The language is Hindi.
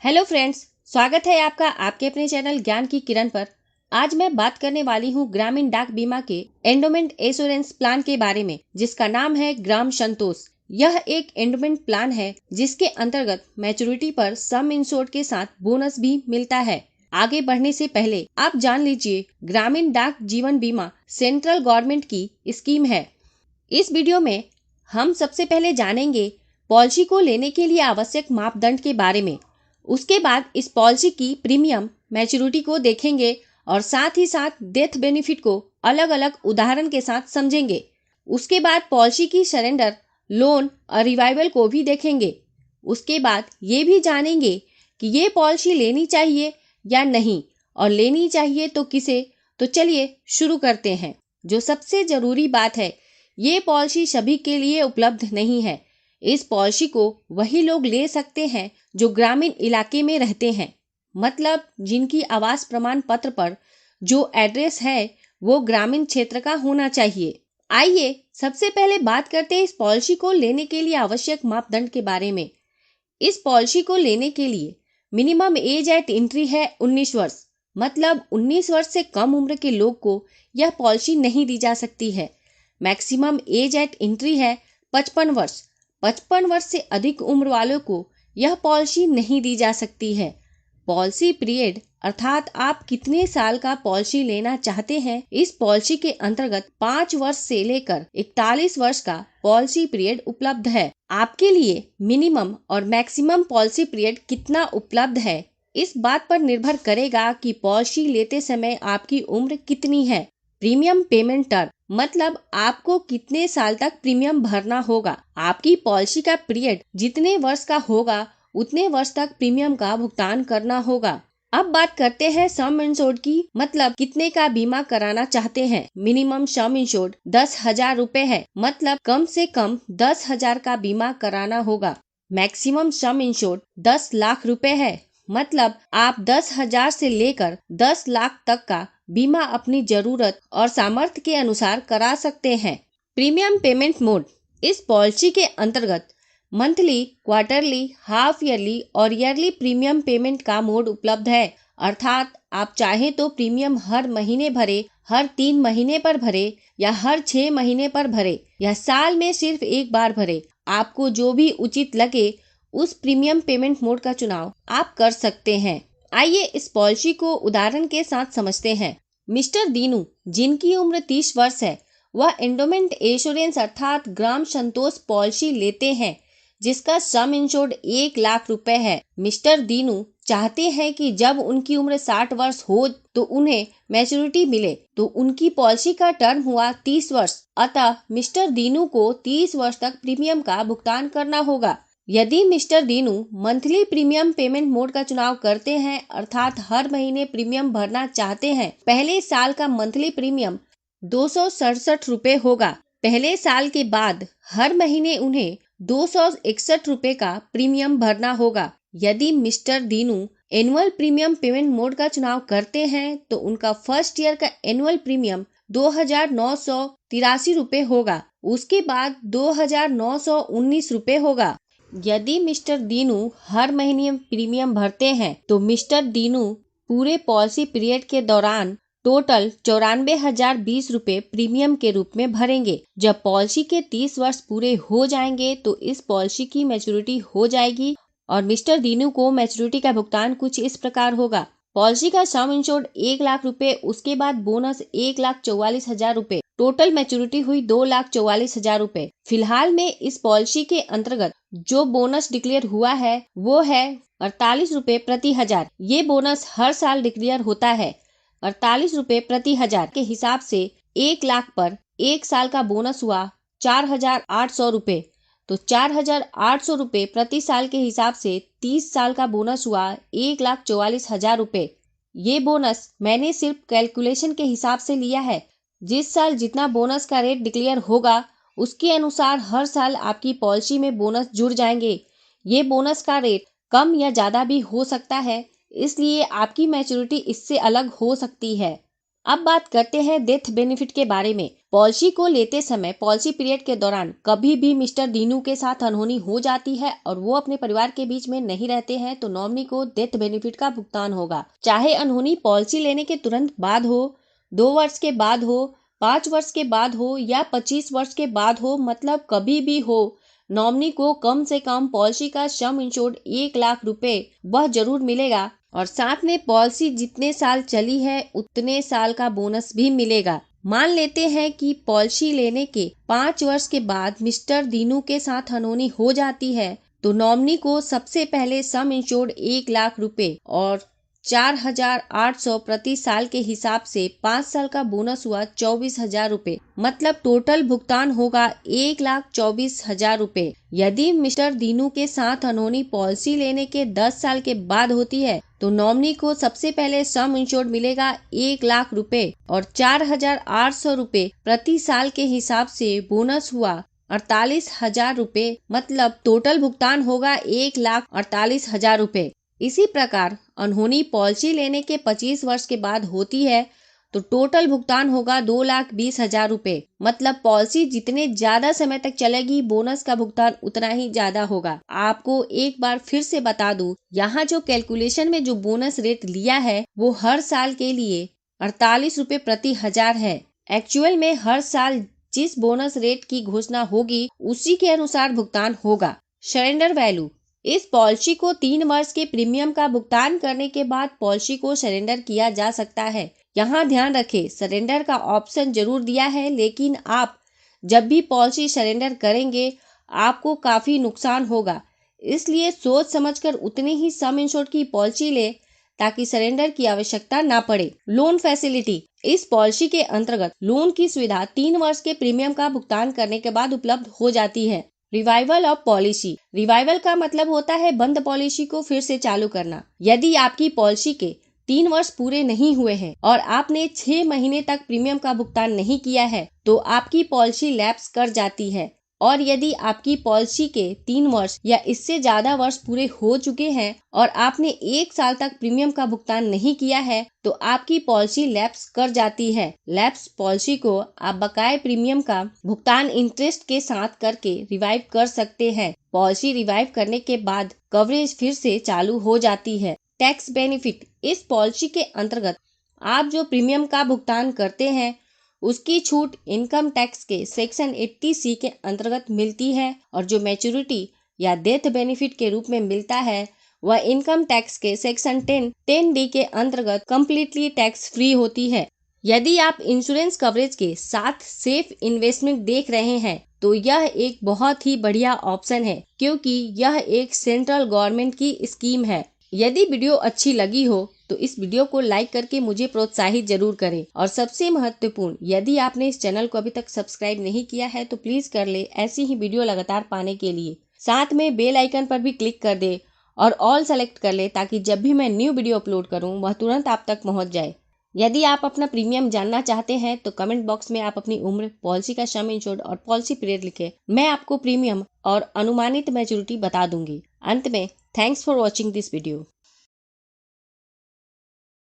हेलो फ्रेंड्स, स्वागत है आपका आपके अपने चैनल ज्ञान की किरण पर। आज मैं बात करने वाली हूँ ग्रामीण डाक बीमा के एंडोमेंट एश्योरेंस प्लान के बारे में, जिसका नाम है ग्राम संतोष। यह एक एंडोमेंट प्लान है जिसके अंतर्गत मैच्योरिटी पर सम इंश्योर्ड के साथ बोनस भी मिलता है। आगे बढ़ने से पहले आप जान लीजिए, ग्रामीण डाक जीवन बीमा सेंट्रल गवर्नमेंट की स्कीम है। इस वीडियो में हम सबसे पहले जानेंगे पॉलिसी को लेने के लिए आवश्यक मापदंड के बारे में। उसके बाद इस पॉलिसी की प्रीमियम मैच्योरिटी को देखेंगे और साथ ही साथ डेथ बेनिफिट को अलग अलग उदाहरण के साथ समझेंगे। उसके बाद पॉलिसी की सरेंडर, लोन और रिवाइवल को भी देखेंगे। उसके बाद ये भी जानेंगे कि ये पॉलिसी लेनी चाहिए या नहीं, और लेनी चाहिए तो किसे। तो चलिए शुरू करते हैं। जो सबसे जरूरी बात है, ये पॉलिसी सभी के लिए उपलब्ध नहीं है। इस पॉलिसी को वही लोग ले सकते हैं जो ग्रामीण इलाके में रहते हैं, मतलब जिनकी आवास प्रमाण पत्र पर जो एड्रेस है वो ग्रामीण क्षेत्र का होना चाहिए। आइए सबसे पहले बात करते हैं इस पॉलिसी को लेने के लिए आवश्यक मापदंड के बारे में। इस पॉलिसी को लेने के लिए मिनिमम एज एट एंट्री है 19 वर्ष, मतलब 19 वर्ष से कम उम्र के लोग को यह पॉलिसी नहीं दी जा सकती है। मैक्सिमम एज एट एंट्री है 55 वर्ष। 55 वर्ष से अधिक उम्र वालों को यह पॉलिसी नहीं दी जा सकती है। पॉलिसी पीरियड अर्थात आप कितने साल का पॉलिसी लेना चाहते हैं, इस पॉलिसी के अंतर्गत 5 वर्ष से लेकर 41 वर्ष का पॉलिसी पीरियड उपलब्ध है। आपके लिए मिनिमम और मैक्सिमम पॉलिसी पीरियड कितना उपलब्ध है, इस बात पर निर्भर करेगा कि पॉलिसी लेते समय आपकी उम्र कितनी है। प्रीमियम पेमेंट टर्म, मतलब आपको कितने साल तक प्रीमियम भरना होगा। आपकी पॉलिसी का पीरियड जितने वर्ष का होगा उतने वर्ष तक प्रीमियम का भुगतान करना होगा। अब बात करते हैं सम इंश्योर्ड की, मतलब कितने का बीमा कराना चाहते हैं। मिनिमम सम इंश्योर्ड 10,000 रुपए है, मतलब कम से कम 10,000 का बीमा कराना होगा। मैक्सिमम सम इंश्योर्ड 10 लाख रुपए है, मतलब आप 10,000 से लेकर 10 लाख तक का बीमा अपनी जरूरत और सामर्थ्य के अनुसार करा सकते हैं। प्रीमियम पेमेंट मोड, इस पॉलिसी के अंतर्गत मंथली, क्वार्टरली, हाफ ईयरली और ईयरली प्रीमियम पेमेंट का मोड उपलब्ध है। अर्थात आप चाहे तो प्रीमियम हर महीने भरे, हर 3 महीने पर भरे या हर 6 महीने पर भरे या साल में सिर्फ एक बार भरे। आपको जो भी उचित लगे उस प्रीमियम पेमेंट मोड का चुनाव आप कर सकते हैं। आइए इस पॉलिसी को उदाहरण के साथ समझते हैं। मिस्टर दीनू, जिनकी उम्र 30 वर्ष है, वह एंडोमेंट एश्योरेंस अर्थात ग्राम संतोष पॉलिसी लेते हैं जिसका सम इंश्योर्ड 1 लाख रुपए है। मिस्टर दीनू चाहते हैं कि जब उनकी उम्र 60 वर्ष हो तो उन्हें मैच्योरिटी मिले, तो उनकी पॉलिसी का टर्म हुआ 30 वर्ष। अतः मिस्टर दीनू को 30 वर्ष तक प्रीमियम का भुगतान करना होगा। यदि mister Dinu monthly premium payment mode का चुनाव करते हैं, अर्थात हर महीने प्रीमियम भरना चाहते हैं, पहले साल का मंथली प्रीमियम 267 रुपए होगा। पहले साल के बाद हर महीने उन्हें 261 रुपए का प्रीमियम भरना होगा। यदि mister Dinu annual premium payment mode का चुनाव करते हैं तो उनका फर्स्ट ईयर का एनुअल प्रीमियम 2,983 रुपए होगा। उसके बाद 2,919 रुपए होगा। यदि मिस्टर दीनू हर महीने प्रीमियम भरते हैं तो मिस्टर दीनू पूरे पॉलिसी पीरियड के दौरान टोटल 94,020 रुपए प्रीमियम के रूप में भरेंगे। जब पॉलिसी के 30 वर्ष पूरे हो जाएंगे तो इस पॉलिसी की मैच्योरिटी हो जाएगी और मिस्टर दीनू को मैच्योरिटी का भुगतान कुछ इस प्रकार होगा। पॉलिसी का सम इंश्योर्ड 1 लाख रुपए, उसके बाद बोनस 1,44,000 रुपए, टोटल मैच्योरिटी हुई 2,44,000 रुपए। फिलहाल में इस पॉलिसी के अंतर्गत जो बोनस डिक्लेयर हुआ है वो है 48 रुपए प्रति हजार। ये बोनस हर साल डिक्लेयर होता है। 48 रुपए प्रति हजार के हिसाब से 1 लाख पर 1 साल का बोनस हुआ 4,800 रुपए। तो 4,800 रुपए प्रति साल के हिसाब से 30 साल का बोनस हुआ 1,44,000 रुपए। ये बोनस मैंने सिर्फ कैलकुलेशन के हिसाब से लिया है। जिस साल जितना बोनस का रेट डिक्लेयर होगा उसके अनुसार हर साल आपकी पॉलिसी में बोनस जुड़ जाएंगे। ये बोनस का रेट कम या ज्यादा भी हो सकता है, इसलिए आपकी मैच्योरिटी इससे अलग हो सकती है। अब बात करते हैं डेथ बेनिफिट के बारे में। पॉलिसी को लेते समय पॉलिसी पीरियड के दौरान कभी भी मिस्टर दीनू के साथ अनहोनी हो जाती है और वो अपने परिवार के बीच में नहीं रहते हैं तो नॉमिनी को डेथ बेनिफिट का भुगतान होगा। चाहे अनहोनी पॉलिसी लेने के तुरंत बाद हो, 2 वर्ष के बाद हो, 5 वर्ष के बाद हो या 25 वर्ष के बाद हो, मतलब कभी भी हो, नॉमिनी को कम से कम पॉलिसी का सम इंश्योर्ड 1 लाख रुपए वह जरूर मिलेगा और साथ में पॉलिसी जितने साल चली है उतने साल का बोनस भी मिलेगा। मान लेते हैं कि पॉलिसी लेने के 5 वर्ष के बाद मिस्टर दीनू के साथ अनहोनी हो जाती है तो नॉमिनी को सबसे पहले सम इंश्योर्ड 1 लाख रुपए और 4,800 प्रति साल के हिसाब से 5 साल का बोनस हुआ 24,000 रुपए, मतलब टोटल भुगतान होगा 1,24,000 रुपए। यदि मिस्टर दीनू के साथ अनहोनी पॉलिसी लेने के 10 साल के बाद होती है तो नॉमिनी को सबसे पहले सम इंश्योर्ड मिलेगा 1 लाख रुपए और 4,800 रुपए प्रति साल के हिसाब से बोनस हुआ 48,000 रुपए, मतलब टोटल भुगतान होगा 1,48,000 रुपए। इसी प्रकार अनहोनी पॉलिसी लेने के 25 वर्ष के बाद होती है तो टोटल भुगतान होगा 2,20,000 रुपए, मतलब पॉलिसी जितने ज्यादा समय तक चलेगी बोनस का भुगतान उतना ही ज्यादा होगा। आपको एक बार फिर से बता दूं, यहाँ जो कैलकुलेशन में जो बोनस रेट लिया है वो हर साल के लिए 48 रुपए प्रति हजार है। एक्चुअल में हर साल जिस बोनस रेट की घोषणा होगी उसी के अनुसार भुगतान होगा। सरेंडर वैल्यू, इस पॉलिसी को 3 वर्ष के प्रीमियम का भुगतान करने के बाद पॉलिसी को सरेंडर किया जा सकता है। यहाँ ध्यान रखें, सरेंडर का ऑप्शन जरूर दिया है, लेकिन आप जब भी पॉलिसी सरेंडर करेंगे आपको काफी नुकसान होगा, इसलिए सोच समझकर उतनी ही सम इंश्योर्ड की पॉलिसी ले ताकि सरेंडर की आवश्यकता ना पड़े। लोन फैसिलिटी, इस पॉलिसी के अंतर्गत लोन की सुविधा 3 वर्ष के प्रीमियम का भुगतान करने के बाद उपलब्ध हो जाती है। रिवाइवल ऑफ पॉलिसी, रिवाइवल का मतलब होता है बंद पॉलिसी को फिर से चालू करना। यदि आपकी पॉलिसी के 3 वर्ष पूरे नहीं हुए हैं और आपने 6 महीने तक प्रीमियम का भुगतान नहीं किया है तो आपकी पॉलिसी लैप्स कर जाती है, और यदि आपकी पॉलिसी के 3 वर्ष या इससे ज्यादा वर्ष पूरे हो चुके हैं और आपने 1 साल तक प्रीमियम का भुगतान नहीं किया है तो आपकी पॉलिसी लैप्स कर जाती है। लैप्स पॉलिसी को आप बकाये प्रीमियम का भुगतान इंटरेस्ट के साथ करके रिवाइव कर सकते हैं। पॉलिसी रिवाइव करने के बाद कवरेज फिर से चालू हो जाती है। टैक्स बेनिफिट, इस पॉलिसी के अंतर्गत आप जो प्रीमियम का भुगतान करते हैं उसकी छूट इनकम टैक्स के सेक्शन 80C के अंतर्गत मिलती है और जो मैच्योरिटी या डेथ बेनिफिट के रूप में मिलता है वह इनकम टैक्स के सेक्शन 10D के अंतर्गत कम्प्लीटली टैक्स फ्री होती है। यदि आप इंश्योरेंस कवरेज के साथ सेफ इन्वेस्टमेंट देख रहे हैं तो यह एक बहुत ही बढ़िया ऑप्शन है, क्योंकि यह एक सेंट्रल गवर्नमेंट की स्कीम है। यदि वीडियो अच्छी लगी हो तो इस वीडियो को लाइक करके मुझे प्रोत्साहित जरूर करें, और सबसे महत्वपूर्ण, यदि आपने इस चैनल को अभी तक सब्सक्राइब नहीं किया है तो प्लीज कर ले ऐसी ही वीडियो लगातार पाने के लिए। साथ में बेल आइकन पर भी क्लिक कर दे और ऑल सेलेक्ट कर ले ताकि जब भी मैं न्यू वीडियो अपलोड करूं वह तुरंत आप तक पहुंच जाए। यदि आप अपना प्रीमियम जानना चाहते हैं तो कमेंट बॉक्स में आप अपनी उम्र, पॉलिसी का सम इंश्योर्ड और पॉलिसी पीरियड लिखें। मैं आपको प्रीमियम और अनुमानित मैच्योरिटी बता दूंगी। अंत में thanks for watching this video.